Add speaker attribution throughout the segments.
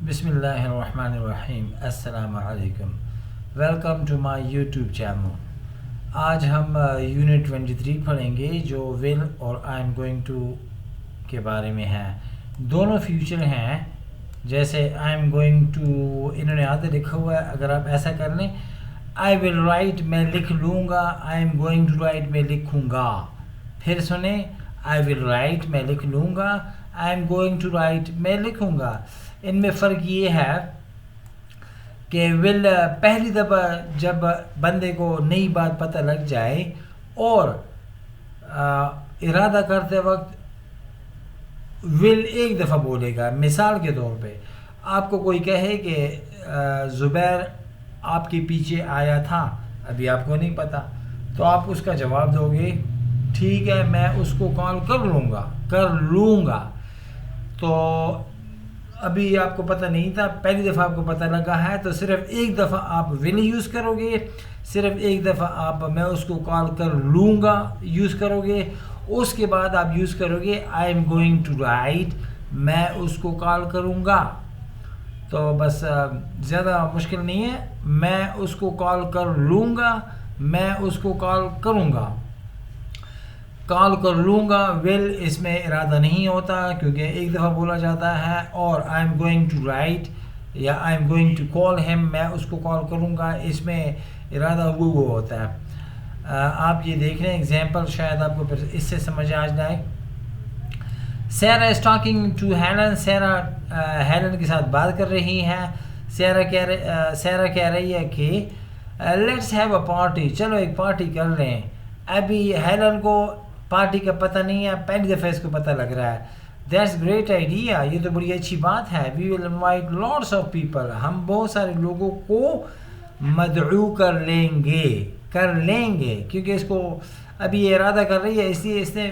Speaker 1: بسم اللہ الرحمن الرحیم. السلام علیکم. Welcome to my YouTube channel. آج ہم یونٹ 23 پڑھیں گے جو ول اور آئی ایم گوئنگ ٹو کے بارے میں ہے. دونوں فیوچر ہیں. جیسے آئی ایم گوئنگ ٹو انہوں نے آدھے لکھا ہوا ہے. اگر آپ ایسا کر لیں آئی ول رائٹ میں لکھ لوں گا, I am going to write میں لکھوں گا. پھر سنیں, آئی ول رائٹ میں لکھ لوں گا, I am going to write میں لکھوں گا. ان میں فرق یہ ہے کہ ول پہلی دفعہ جب بندے کو نئی بات پتہ لگ جائے اور ارادہ کرتے وقت ول ایک دفعہ بولے گا. مثال کے طور پہ آپ کو کوئی کہے کہ زبیر آپ کے پیچھے آیا تھا, ابھی آپ کو نہیں پتہ, تو آپ اس کا جواب دو گے ٹھیک ہے میں اس کو کال کر لوں گا. تو ابھی آپ کو پتہ نہیں تھا, پہلی دفعہ آپ کو پتہ لگا ہے, تو صرف ایک دفعہ آپ ول یوز کرو گے, صرف ایک دفعہ آپ میں اس کو کال کر لوں گا یوز کرو گے. اس کے بعد آپ یوز کرو گے I am going to write, میں اس کو کال کروں گا. تو بس زیادہ مشکل نہیں ہے, میں اس کو کال کر لوں گا, میں اس کو کال کروں گا. کال کر لوں گا ول اس میں ارادہ نہیں ہوتا کیونکہ ایک دفعہ بولا جاتا ہے, اور I am going to write یا I am going to call him, میں اس کو کال کروں گا, اس میں ارادہ وہ ہوتا ہے. آپ یہ دیکھ رہے ہیں ایگزامپل, شاید آپ کو پھر اس سے سمجھ آ جائے. Sierra is talking to Helen, Sierra Helen کے ساتھ بات کر رہی ہے. سیرا کہہ رہی ہے کہ لیٹس ہیو اے پارٹی, چلو ایک پارٹی کر رہے ہیں. ابھی ہیلن کو پارٹی کا پتہ نہیں ہے, پہلی دفعہ اس کو پتہ لگ رہا ہے. دیٹس گریٹ آئیڈیا, یہ تو بڑی اچھی بات ہے. وی ول انوائٹ لاٹس آف پیپل, ہم بہت سارے لوگوں کو مدعو کر لیں گے کیونکہ اس کو ابھی یہ ارادہ کر رہی ہے, اس لیے اس نے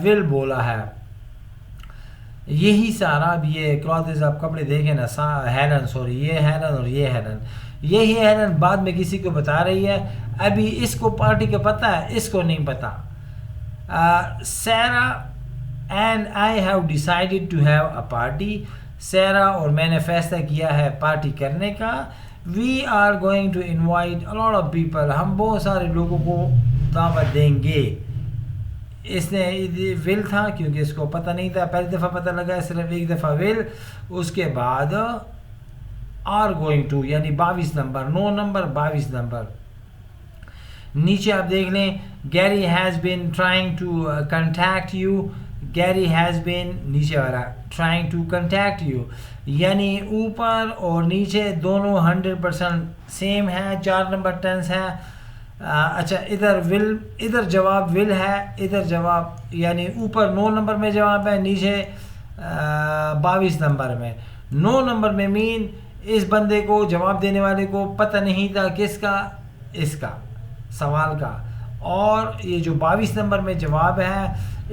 Speaker 1: ول بولا ہے. یہی سارا اب یہ کلاتھز آپ کپڑے دیکھیں نا, ہیلن سوری یہ ہیلن اور یہ ہیلن, یہی ہیلن بعد میں کسی کو بتا رہی ہے. ابھی اس کو پارٹی کا پتہ ہے, اس کو نہیں پتہ. Sierra and I have decided to have a party, Sierra اور میں نے فیصلہ کیا ہے پارٹی کرنے کا. We are going to invite a lot of people, ہم بہت سارے لوگوں کو دعوت دیں گے. اس نے ول تھا کیونکہ اس کو پتہ نہیں تھا, پہلی دفعہ پتہ لگا, صرف ایک دفعہ ول, اس کے بعد آر گوئنگ ٹو یعنی 22 نمبر, 9 نمبر 22 نمبر. نیچے آپ دیکھ لیں, Gary has been trying to contact you, Gary has been نیچے والا ٹرائنگ ٹو کنٹیکٹ یو, یعنی اوپر اور نیچے دونوں 100% سیم ہے, 4 نمبر ٹینس ہے. اچھا ادھر ول, ادھر جواب ول ہے, ادھر جواب یعنی اوپر 9 نمبر میں جواب ہے, نیچے 22 نمبر میں. 9 نمبر میں مین اس بندے کو, جواب دینے والے کو پتہ نہیں تھا کس کا, اس کا سوال کا, اور یہ جو 22 نمبر میں جواب ہے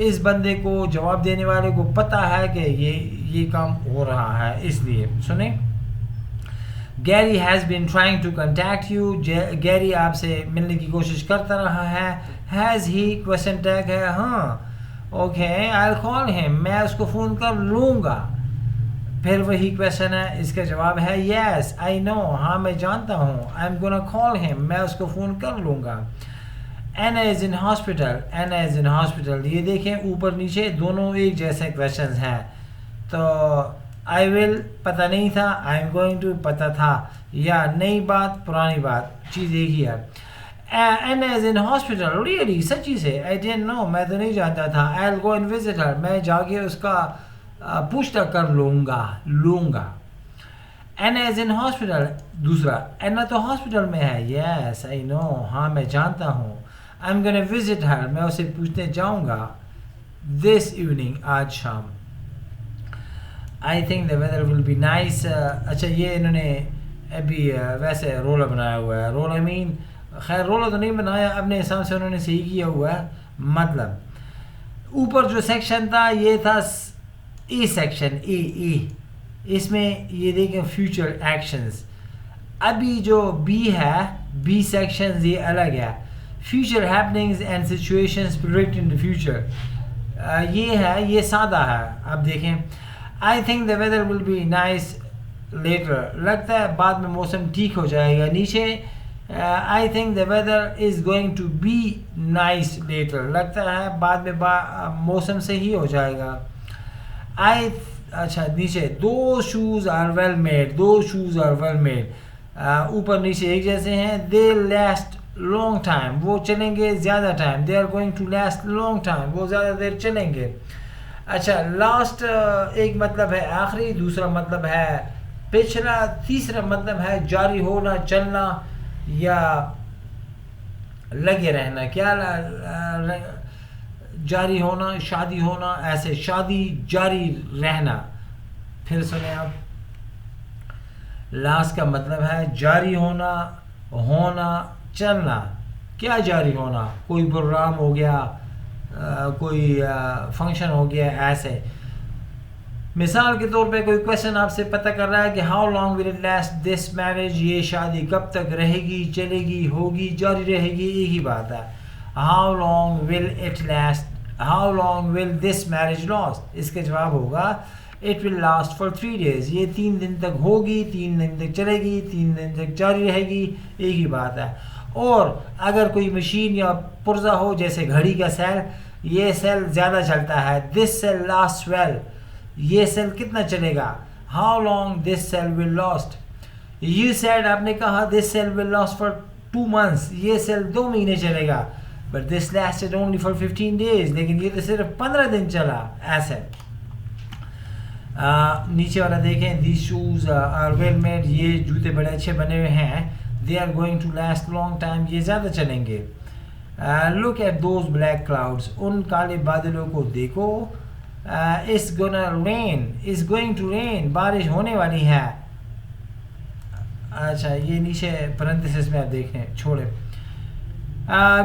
Speaker 1: اس بندے کو, جواب دینے والے کو پتہ ہے کہ یہ کام ہو رہا ہے. اس لیے سنیں, Gary has been trying to contact you, Gary آپ سے ملنے کی کوشش کرتا رہا ہے. ہیز ہی کوشچن ٹیگ ہے, ہاں اوکے آئی ول کال ہم, میں اس کو فون کر لوں گا. پھر وہی کویشچن ہے, اس کا جواب ہے یس آئی نو, ہاں میں جانتا ہوں. آئی ایم گونا کال ہم, میں اس کو فون کر لوں گا. اینا از ان ہاسپٹل, اینا از ان ہاسپٹل, یہ دیکھیں اوپر نیچے دونوں ایک جیسے کویشچنز ہیں. تو آئی ول پتہ نہیں تھا, آئی ایم گوئنگ ٹو پتہ تھا, یا نئی بات پرانی بات, چیز ایک ہی ہے. اینا از ان ہاسپٹل, ریئلی سچی سے, آئی ڈینٹ نو, میں تو نہیں جانتا تھا. آئی ول گو اینڈ وزٹ ہر, میں جا کے اس کا پوچھتا کر لوں گا. اینا از ان ہاسپٹل, دوسرا اینا تو ہاسپٹل میں ہے, یس آئی نو, ہاں میں جانتا ہوں. I am gonna visit her, میں اسے پوچھنے جاؤں گا. دس ایوننگ, آج شام. I think the weather will be nice. اچھا یہ انہوں نے ابھی ویسے رولا بنایا ہوا ہے, رولا مین خیر رولا تو نہیں بنایا, اپنے حساب سے انہوں نے صحیح کیا ہوا ہے. مطلب اوپر جو سیکشن تھا یہ تھا ای سیکشن, ای اس میں یہ دیکھیں فیوچر ایکشنز. ابھی جو بی ہے, بی سیکشنز یہ الگ ہے, future happenings and situations predict in the future. یہ ہے, یہ سادہ ہے. اب دیکھیں I think the weather will be nice later. لگتا ہے بعد میں موسم ٹھیک ہو جائے گا. نیچے I think the weather is going to be nice later. لگتا ہے بعد میں موسم صحیح ہو جائے گا. اچھا نیچے those shoes are well made. those shoes are well made. اوپر نیچے ایک جیسے ہیں. they last long time. وہ چلیں گے زیادہ time. they are going to last long time. وہ زیادہ دیر چلیں گے. اچھا لاسٹ ایک مطلب ہے آخری, دوسرا مطلب ہے پچھلا, تیسرا مطلب ہے جاری ہونا, چلنا یا لگے رہنا. کیا جاری ہونا, شادی ہونا, ایسے شادی جاری رہنا. پھر سنیں آپ, لاسٹ کا مطلب ہے جاری ہونا, ہونا, چلنا. کیا جاری ہونا؟ کوئی پروگرام ہو گیا, کوئی فنکشن ہو گیا, ایسے. مثال کے طور پہ کوئی کویشچن آپ سے پتہ کر رہا ہے کہ how long will it last this marriage, یہ شادی کب تک رہے گی, چلے گی, ہوگی, جاری رہے گی, ایک ہی بات ہے. How long will it last, how long will this marriage last. اس کا جواب ہوگا it will last for 3 days. یہ 3 دن تک ہوگی, 3 دن تک چلے گی, 3 دن تک جاری رہے گی, ایک ہی بات ہے. اور اگر کوئی مشین یا پرزہ ہو جیسے گھڑی کا سیل, یہ سیل زیادہ چلتا ہے. دس سیل لاسٹ ویل, یہ سیل کتنا چلے گا. How long this sale will last. You said, آپ نے کہا this sale will last for 2 months. یہ سیل 2 مہینے چلے گا. But this lasted only for 15 days. لیکن یہ تو صرف 15 دن چلا. ایسے نیچے والا دیکھیں, these shoes are well made. یہ جوتے بڑے اچھے بنے ہوئے ہیں. They are going to last long time. یہ زیادہ چلیں گے. Look at those black clouds. ان کالے بادلوں کو دیکھو. It's gonna rain. It's going to rain. بارش ہونے والی ہے. اچھا یہ نیچے پرنتھسس میں آپ دیکھیں, چھوڑے.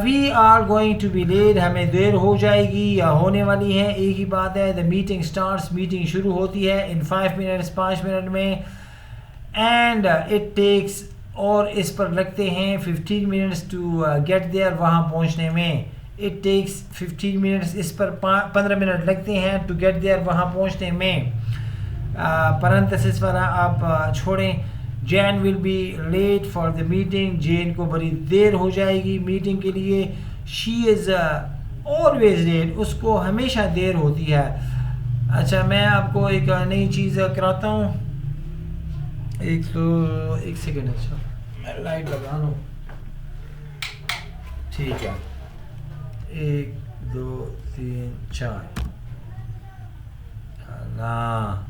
Speaker 1: We are going to be late. ہمیں دیر ہو جائے گی یا ہونے والی ہے, ایک ہی بات ہے. The meeting starts. میٹنگ شروع ہوتی ہے in 5 minutes. 5 منٹ میں. And it takes, اور اس پر لگتے ہیں 15 minutes to get there. وہاں پہنچنے میں. It takes 15 minutes. اس پر 15 منٹ لگتے ہیں to get there. وہاں پہنچنے میں. پرنتھسس والا آپ چھوڑیں. Jane will be late for the meeting. Jain کو بڑی دیر ہو جائے گی میٹنگ کے لیے. She is always late. اس کو ہمیشہ دیر ہوتی ہے. اچھا میں آپ کو ایک نئی چیز کراتا ہوں. ایک سیکنڈ. اچھا میں لائٹ لگا لوں. ٹھیک ہے. 1 2 3 4. اللہ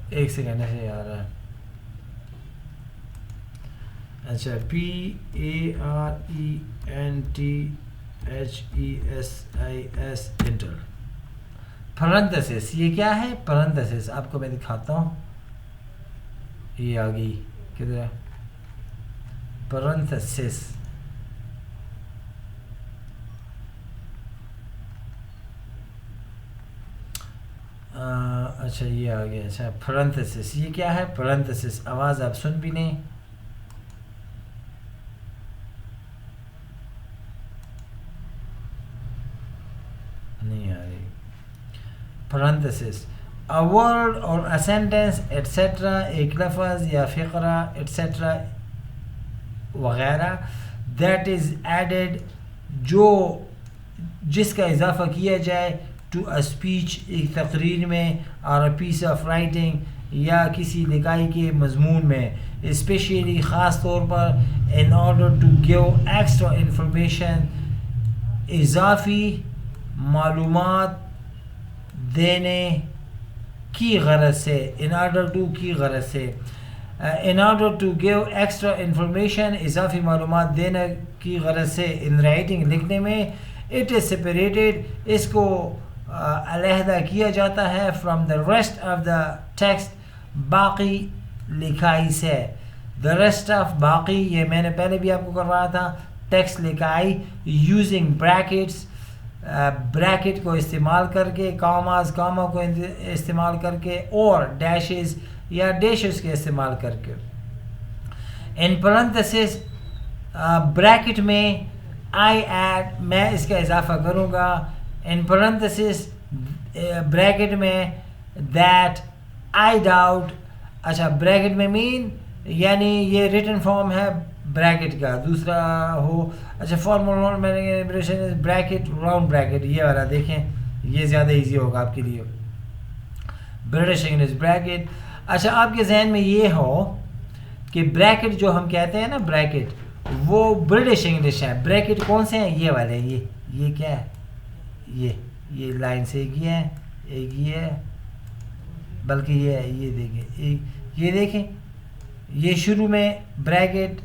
Speaker 1: ایک سیکنڈ ایسے آ رہا ہے. اچھا PARENTHESIS انٹر. پرنتھسس یہ کیا ہے؟ پرنتھسس آپ کو میں دکھاتا ہوں. یہ آ گئی کدھر ہے پرنتھسس. اچھا یہ آ گیا. اچھا پرنتھسس یہ کیا ہے؟ پرنتھسس آواز آپ سن بھی نہیں آ رہی. parenthesis a word or a sentence etc. ایک لفظ یا فقرہ etc. وغیرہ that is added جو جس کا اضافہ کیا جائے to a speech ایک تقریر میں or a piece of writing یا کسی لکھائی کے مضمون میں especially خاص طور پر in order to give extra information اضافی معلومات دینے کی غرض سے. in order to کی غرض سے in order to give extra information اضافی معلومات دینے کی غرض سے. in writing لکھنے میں it is separated اس کو علیحدہ کیا جاتا ہے from the rest of the text باقی لکھائی سے. the rest of باقی یہ میں نے پہلے بھی آپ کو کروایا تھا. ٹیکسٹ لکھائی using brackets بریکٹ کو استعمال کر کے, کاماز کاما کو استعمال کر کے, اور ڈیشز یا ڈیشز کے استعمال کر کے. ان parenthesis بریکٹ میں آئی ایڈ میں اس کا اضافہ کروں گا ان parenthesis بریکٹ میں دیٹ آئی ڈاؤٹ. اچھا بریکٹ میں مین یعنی یہ ریٹن فارم ہے بریکٹ کا دوسرا ہو. اچھا فارمول بریکٹ راؤنڈ بریکٹ یہ والا دیکھیں یہ زیادہ ایزی ہوگا آپ کے لیے. British English bracket. اچھا آپ کے ذہن میں یہ ہو کہ بریکٹ جو ہم کہتے ہیں نا بریکٹ وہ برٹش انگلش ہے. بریکٹ کون سے ہیں؟ یہ والے یہ کیا ہے یہ لائن سے ایک یہ ہے بلکہ یہ دیکھیں یہ شروع میں بریکٹ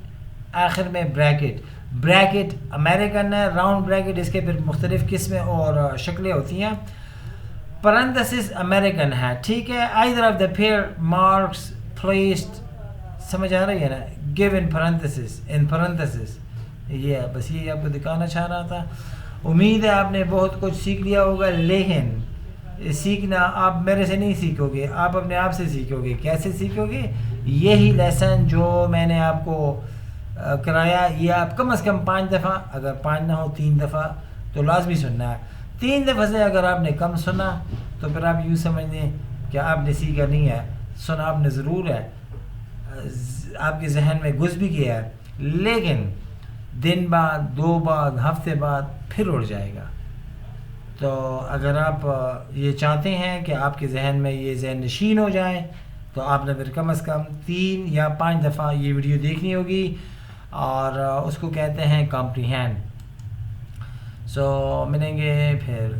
Speaker 1: آخر میں بریکٹ. بریکٹ امریکن ہے. راؤنڈ بریکٹ اس کے پھر مختلف قسمیں اور شکلیں ہوتی ہیں. parenthesis امریکن ہے ٹھیک ہے. either of the pair marks placed سمجھ آ رہی ہے نا give in parenthesis یہ ہے. بس یہ آپ کو دکھانا چاہ رہا تھا. امید ہے آپ نے بہت کچھ سیکھ لیا ہوگا لیکن سیکھنا آپ میرے سے نہیں سیکھو گے آپ اپنے آپ سے سیکھو گے. کیسے سیکھو گے؟ یہی لیسن جو میں نے آپ کو کرایا یہ آپ کم از کم 5 دفعہ اگر 5 نہ ہو 3 دفعہ تو لازمی سننا ہے. 3 دفعہ سے اگر آپ نے کم سنا تو پھر آپ یوں سمجھ لیں کہ آپ نے سیکھا نہیں ہے. سنا آپ نے ضرور ہے آپ کے ذہن میں گھس بھی گیا ہے لیکن دن بعد 2 بعد ہفتے بعد پھر اڑ جائے گا. تو اگر آپ یہ چاہتے ہیں کہ آپ کے ذہن میں یہ ذہن نشین ہو جائے تو آپ نے پھر کم از کم 3 یا 5 دفعہ یہ ویڈیو دیکھنی ہوگی اور اس کو کہتے ہیں کمپریہینڈ. سو ملیں گے پھر